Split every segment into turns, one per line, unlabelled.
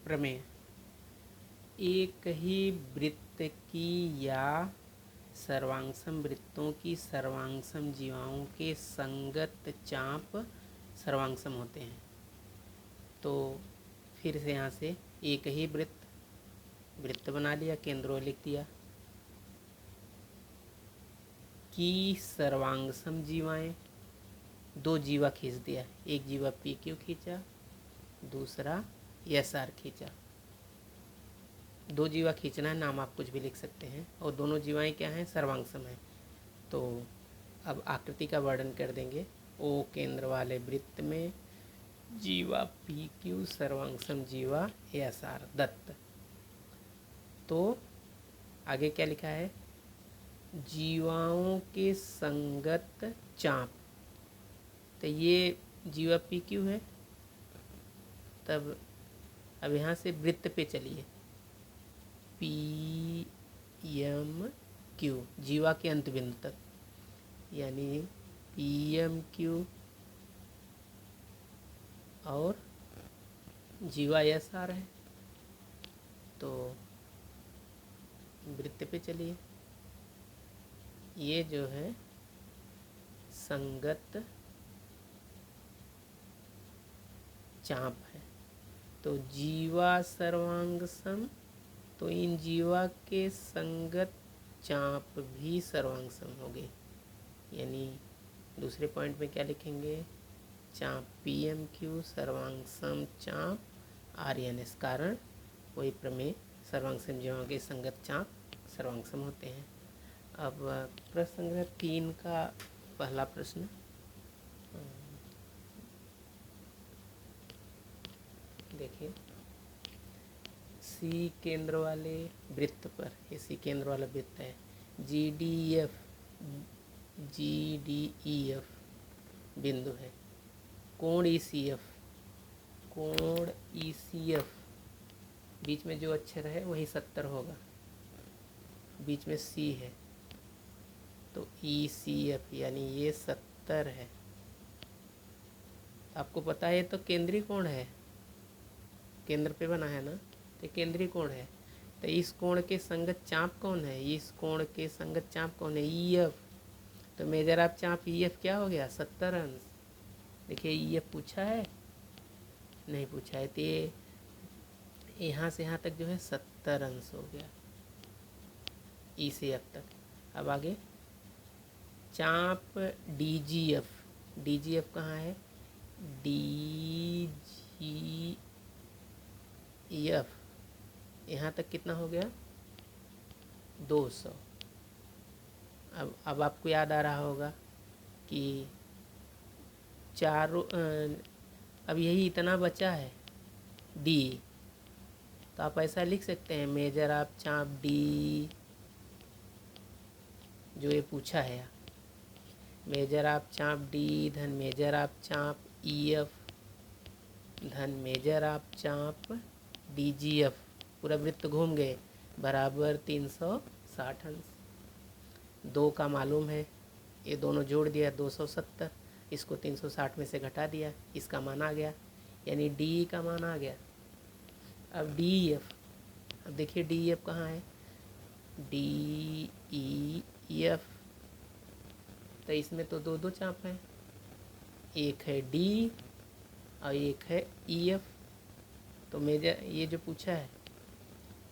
प्रमेय। एक ही वृत्त की या सर्वांगसम वृत्तों की सर्वांगसम जीवाओं के संगत चाप सर्वांगसम होते हैं। तो फिर से यहाँ से एक ही वृत्त बना लिया, केंद्रों लिख दिया कि सर्वांगसम जीवाएं, दो जीवा खींच दिया, एक जीवा पी क्यू खींचा, दूसरा एस आर खींचा। दो जीवा खींचना है, नाम आप कुछ भी लिख सकते हैं, और दोनों जीवाएं क्या हैं, सर्वांगसम हैं। तो अब आकृति का वर्णन कर देंगे। ओ केंद्र वाले वृत्त में जीवा पी क्यू सर्वांगसम जीवा एस आर दत्त। तो आगे क्या लिखा है, जीवाओं के संगत चाप। तो ये जीवा पी क्यू है। तब अब यहाँ से वृत्त पे चलिए, पी एम क्यू जीवा के अंत बिंदु तक, यानी पी एम क्यू और जीवा एस आर है। तो वृत्त पे चलिए, ये जो है संगत चाप है। तो जीवा सर्वांग सम, तो इन जीवा के संगत चाप भी सर्वांग सम हो गए। यानी दूसरे पॉइंट में क्या लिखेंगे, चाप पी एम क्यू सर्वांग सम चाप आर एन एस। कारण वही प्रमेय, सर्वांग सम जीवाओं के संगत चाप सर्वांग सम होते हैं। अब प्रश्न संग्रह 3 का पहला प्रश्न, देखिए सी केंद्र वाले वृत्त पर, ये सी केंद्र वाला वृत्त है, जी डी ई एफ बिंदु है, कोण ई सी एफ, कोण ई सी एफ, बीच में जो अक्षर है वही 70 होगा, बीच में सी है, तो ई सी एफ यानी ये 70 है। आपको पता है तो केंद्रीय कोण है, केंद्र पे बना है ना, तो केंद्रीय कोण है। तो इस कोण के संगत चाप कौन है, इस कोण के संगत चाप कौन है, ई एफ। तो मेजर ऑफ चाप ई एफ क्या हो गया, 70 अंश। देखिए ई एफ पूछा है, नहीं पूछा है, तो ये यहाँ से यहाँ तक जो है 70 अंश हो गया, ई से एफ तक। अब आगे चाप डी जी एफ कहाँ है, डी जी एफ यहाँ तक कितना हो गया, 200। अब आपको याद आ रहा होगा कि चारों अब यही इतना बचा है डी, तो आप ऐसा लिख सकते हैं, मेजर ऑफ चाप डी जो ये पूछा है, मेजर ऑफ चाप डी धन मेजर ऑफ चाप ई एफ धन मेजर ऑफ चाप डी जी एफ, पूरा वृत्त घूम गए, बराबर 360 अंश। 2 का मालूम है, ये दोनों जोड़ दिया 270, इसको 360 में से घटा दिया, इसका मान आ गया, यानी डी का मान आ गया। अब डी एफ, अब देखिए डी एफ कहाँ है, डी ई एफ, तो इसमें तो दो चाप हैं, एक है डी और एक है ई एफ। तो मेजर, ये जो पूछा है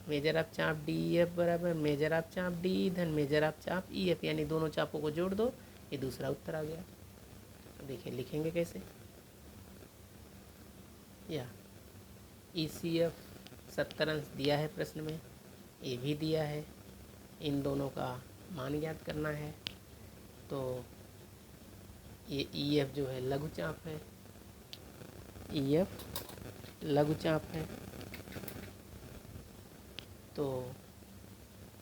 मेजर ऑफ चाप डी एफ बराबर मेजर ऑफ चाप डी धन मेजर ऑफ चाप ई एफ, यानी दोनों चापों को जोड़ दो, ये दूसरा उत्तर आ गया। देखिए लिखेंगे कैसे, या ई सी एफ 70 अंश दिया है प्रश्न में, ये भी दिया है, इन दोनों का मान ज्ञात करना है। तो ये ई एफ जो है लघु चाप है, ई एफ लघु चाप है, तो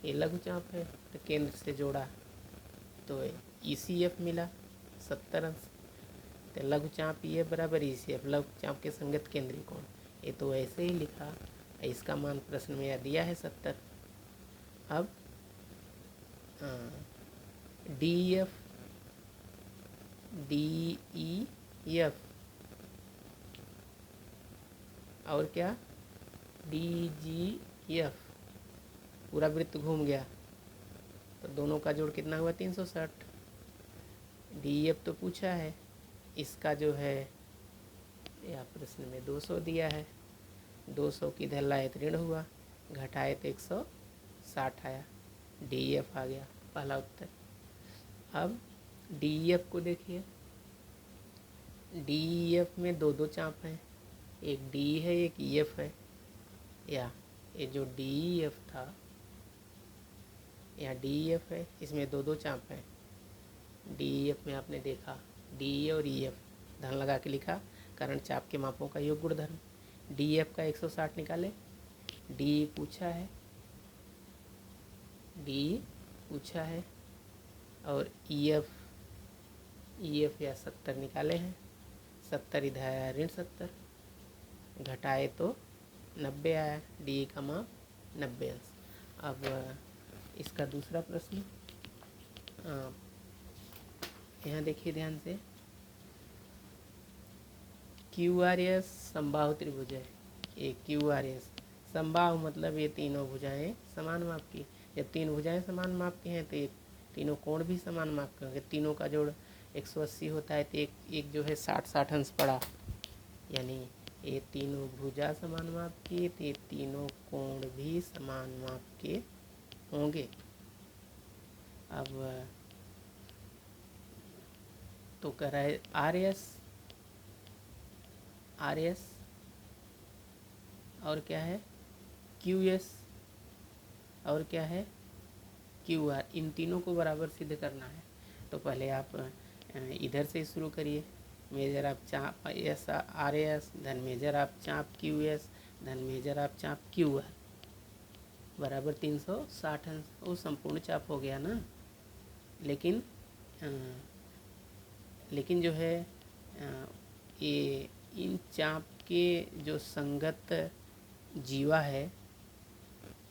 ये लघु चाप है, तो केंद्र से जोड़ा तो ई सी एफ मिला 70 अंश। तो लघु चाप ई एफ बराबर ई सी एफ, लघु चाप के संगत केंद्रीय कोण, ये तो ऐसे ही लिखा, इसका मान प्रश्न में दिया है 70। अब D F D E F और क्या DGF, पूरा वृत्त घूम गया तो दोनों का जोड़ कितना हुआ 360। DEF तो पूछा है, इसका जो है या प्रश्न में 200 दिया है, 200 की इधर लाए तो ऋण हुआ, घटाए तो 160 आया, DEF आ गया पहला उत्तर। अब DEF को देखिए, DEF में दो दो चाप हैं, एक D है एक EF है, या ये जो DEF था यहाँ DEF है, इसमें दो दो चाप हैं। DEF में आपने देखा DE और EF धन लगा के लिखा, कारण चाप के मापों का योग गुणधर्म। DEF का 160 निकाले, DE पूछा है, DE पूछा है, और EF या 70 निकाले हैं, 70 इधर आया ऋण 70, घटाए तो 90 आया, DE का माप 90 अंश। अब इसका दूसरा प्रश्न यहाँ देखिए ध्यान से, QRS समबाहु त्रिभुज है, ये QRS समबाहु मतलब ये तीनों भुजाएं समान माप की। जब तीन भुजाएं समान माप की हैं तो ये तीनों कोण भी समान माप के होंगे। तीनों का जोड़ 180 होता है तो एक जो है 60 अंश पड़ा, यानी ये तीनों भुजा समान माप की तो ये तीनों कोण भी समान माप के होंगे। अब तो कह रहा है RS और क्या है QS और क्या है QR, इन तीनों को बराबर सिद्ध करना है। तो पहले आप इधर से शुरू करिए, मेजर आप चाप RS धन मेजर आप चाप QS धन मेजर आप चाप QR बराबर 360 अंश। वो संपूर्ण चाप हो गया ना, लेकिन जो है ये इन चाप के जो संगत जीवा है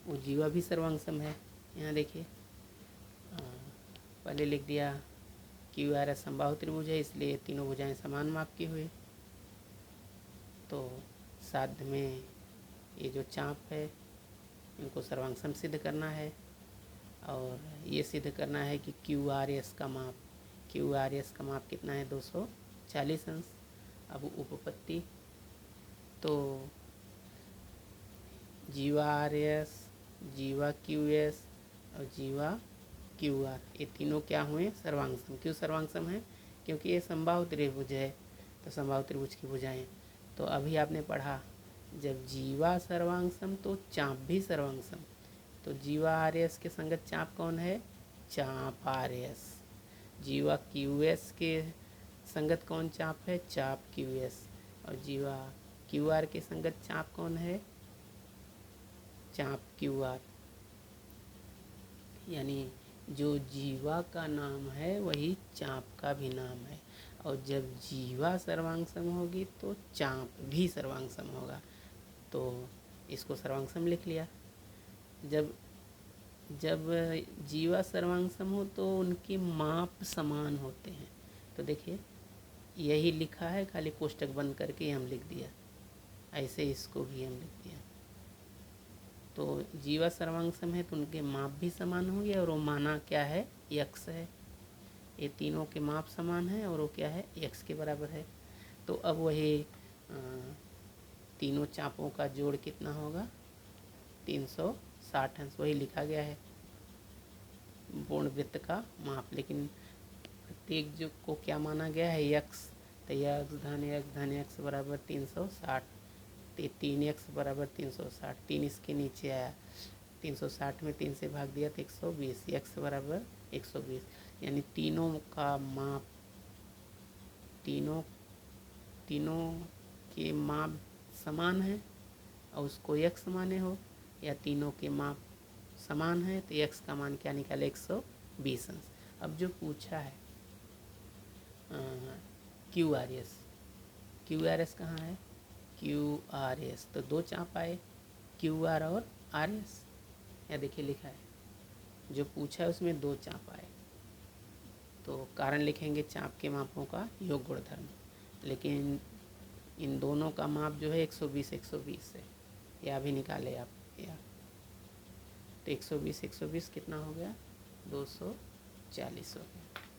वो जीवा भी सर्वांगसम है। यहाँ देखिए पहले लिख दिया QRS समबाहु त्रिभुज है, इसलिए तीनों भुजाएं समान माप की हुई। तो साध्य में ये जो चाप है इनको सर्वांगसम सिद्ध करना है, और ये सिद्ध करना है कि QRS का माप कितना है 240 अंश। अब उपपत्ति तो जीवा RS, जीवा QS और जीवा QR, ये तीनों क्या हुए सर्वांगसम। क्यों सर्वांगसम है? क्योंकि ये समबाहु त्रिभुज है, तो समबाहु त्रिभुज की भुजाएं। तो अभी आपने पढ़ा जब जीवा सर्वांगसम तो चाप भी सर्वांगसम। तो जीवा RS के संगत चाप कौन है? चाप RS। जीवा QS के संगत कौन चाप है? चाप QS। और जीवा QR के संगत चाप कौन है? चाप QR। यानी जो जीवा का नाम है वही चाप का भी नाम है, और जब जीवा सर्वांगसम होगी तो चाप भी सर्वांगसम होगा। तो इसको सर्वांगसम लिख लिया। जब जीवा सर्वांगसम हो तो उनके माप समान होते हैं। तो देखिए यही लिखा है, खाली कोष्टक बंद करके हम लिख दिया, ऐसे इसको भी हम लिख दिया। तो जीवा सर्वांगसम है तो उनके माप भी समान होंगे, और वो माना क्या है? यक्स है। ये तीनों के माप समान है और वो क्या है? यक्स के बराबर है। तो अब वही तीनों चापों का जोड़ कितना होगा? 360 अंश। वही लिखा गया है पूर्ण वृत्त का माप, लेकिन प्रत्येक जो को क्या माना गया है? यक्स। तो यक्स धन यक्स बराबर 360, 3x बराबर 360, 3 इसके नीचे आया, 360 में 3 से भाग दिया तो 120, x बराबर 120। यानी तीनों का माप, तीनों के माप समान है और उसको x माने हो, या तीनों के माप समान है तो x का मान क्या निकाले? 120 अंश। अब जो पूछा है QRS कहाँ है? QRS तो दो चाप आए, QR और RS। या देखिए लिखा है, जो पूछा है उसमें दो चाप आए, तो कारण लिखेंगे चाप के मापों का योग गुणधर्म। लेकिन इन दोनों का माप जो है 120 120 है, या भी निकाले आप या, तो 120 120 कितना हो गया, 240 हो गया।